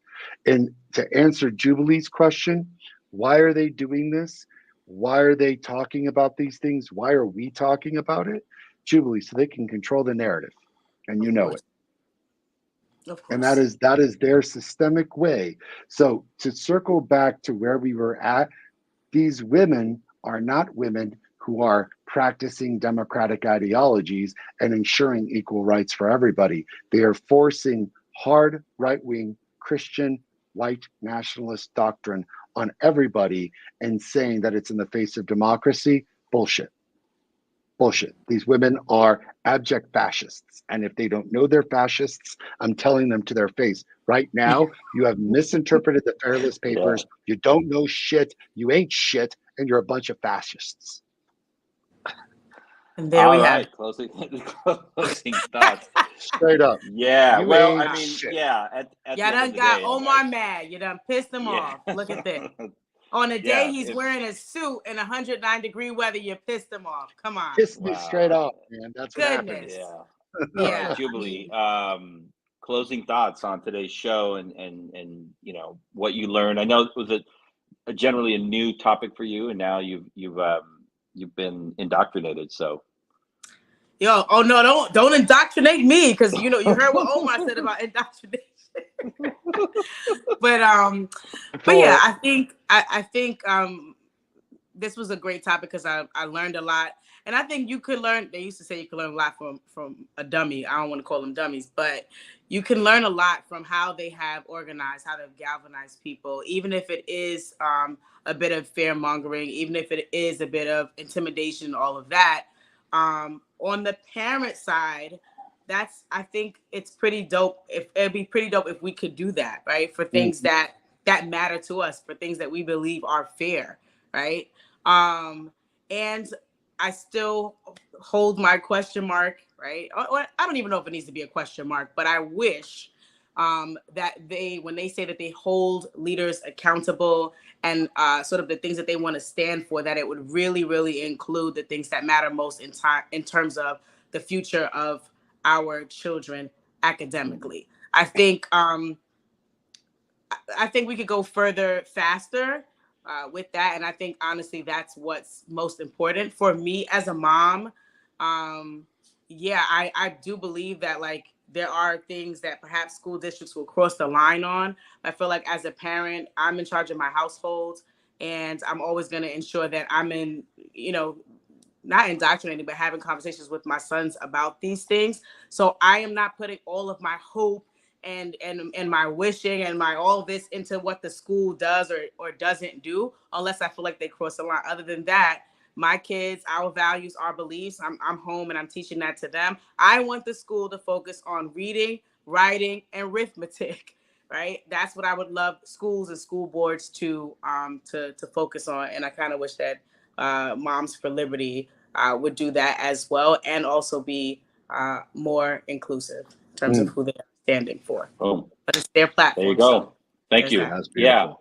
And to answer Jubilee's question, why are they doing this? Why are they talking about these things? Why are we talking about it? Jubilee, so they can control the narrative. And you know it. Of course. And that is their systemic way. So to circle back to where we were at, these women are not women who are practicing democratic ideologies and ensuring equal rights for everybody. They are forcing hard right-wing Christian white nationalist doctrine on everybody and saying that it's in the face of democracy. Bullshit. These women are abject fascists. And if they don't know they're fascists, I'm telling them to their face. Right now, you have misinterpreted the Fairless Papers. You don't know shit. You ain't shit. And you're a bunch of fascists. And there we have closing thoughts. Straight up. Yeah. You Well, ain't I mean, shit. yeah. At y'all the end done of the got day, Omar mad. You done pissed him off. Look at this. On a day he's wearing a suit in 109-degree weather, you pissed him off. Come on. Pissed me straight off, man. That's what happened. Yeah. Jubilee. Closing thoughts on today's show and you know what you learned. I know it was a generally a new topic for you, and now you've been indoctrinated. So. Oh no, don't indoctrinate me, because you heard what Omar said about indoctrination. but yeah, I think this was a great topic because I learned a lot, and I think you could learn. They used to say you could learn a lot from a dummy. I don't want to call them dummies, but you can learn a lot from how they have organized, how they've galvanized people, even if it is a bit of fear mongering, even if it is a bit of intimidation, all of that. On the parent side, I think it's pretty dope. It'd be pretty dope if we could do that, right? For things that matter to us, for things that we believe are fair, right? And I still hold my question mark, right? I don't even know if it needs to be a question mark, but I wish that when they say that they hold leaders accountable and sort of the things that they want to stand for, that it would really, really include the things that matter most in terms of the future of our children academically. I think we could go further faster with that, and I think honestly that's what's most important for me as a mom. I do believe that like there are things that perhaps school districts will cross the line on. I feel like as a parent, I'm in charge of my household, and I'm always going to ensure that I'm in, not indoctrinating, but having conversations with my sons about these things. So I am not putting all of my hope and my wishing and my all this into what the school does or doesn't do, unless I feel like they cross the line. Other than that, my kids, our values, our beliefs, I'm home and I'm teaching that to them. I want the school to focus on reading, writing, and arithmetic, right? That's what I would love schools and school boards to focus on. And I kind of wish that Moms for Liberty would do that as well, and also be more inclusive in terms of who they are standing for. Boom. But it's their platform. There you go. So Thank you. that. That's beautiful.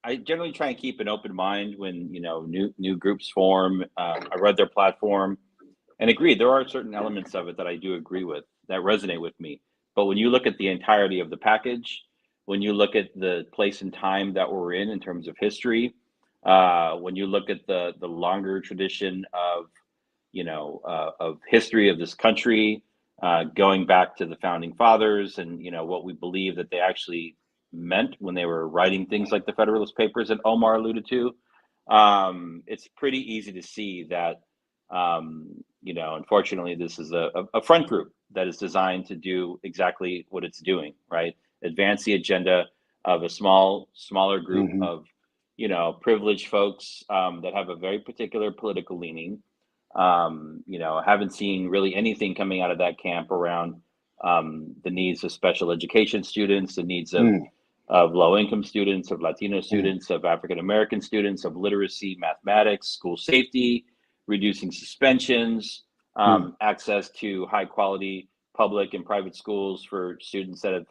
I generally try and keep an open mind when new groups form. I read their platform and agree. There are certain elements of it that I do agree with, that resonate with me. But when you look at the entirety of the package, when you look at the place and time that we're in terms of history, when you look at the longer tradition of history of this country, going back to the founding fathers, and what we believe that they actually meant when they were writing things like the Federalist Papers that Omar alluded to, it's pretty easy to see that unfortunately this is a front group that is designed to do exactly what it's doing, right? Advance the agenda of a smaller group of privileged folks that have a very particular political leaning. Haven't seen really anything coming out of that camp around the needs of special education students, the needs of low-income students, of Latino students, of African-American students, of literacy, mathematics, school safety, reducing suspensions, access to high-quality public and private schools for students that have,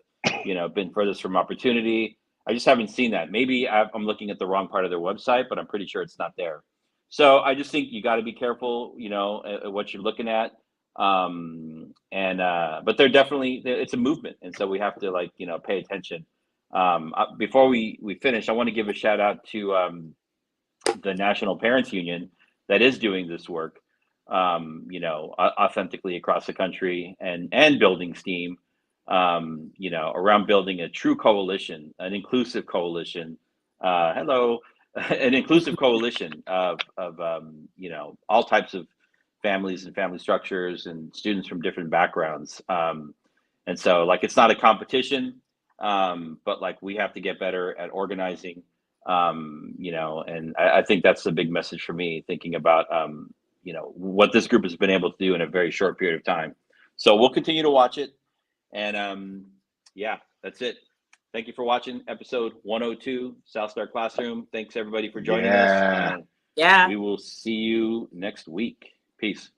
been furthest from opportunity. I just haven't seen that. Maybe I'm looking at the wrong part of their website, but I'm pretty sure it's not there. So I just think you got to be careful, at what you're looking at. But they're definitely, it's a movement. And so we have to pay attention. Before we finish, I want to give a shout out to the National Parents Union that is doing this work, authentically across the country and building steam, around building a true coalition, an inclusive coalition. An inclusive coalition of all types of families and family structures and students from different backgrounds. And so it's not a competition, but we have to get better at organizing, and I think that's the big message for me, thinking about, what this group has been able to do in a very short period of time. So we'll continue to watch it. And that's it. Thank you for watching episode 102, South Star Classroom. Thanks everybody for joining us. And we will see you next week. Peace.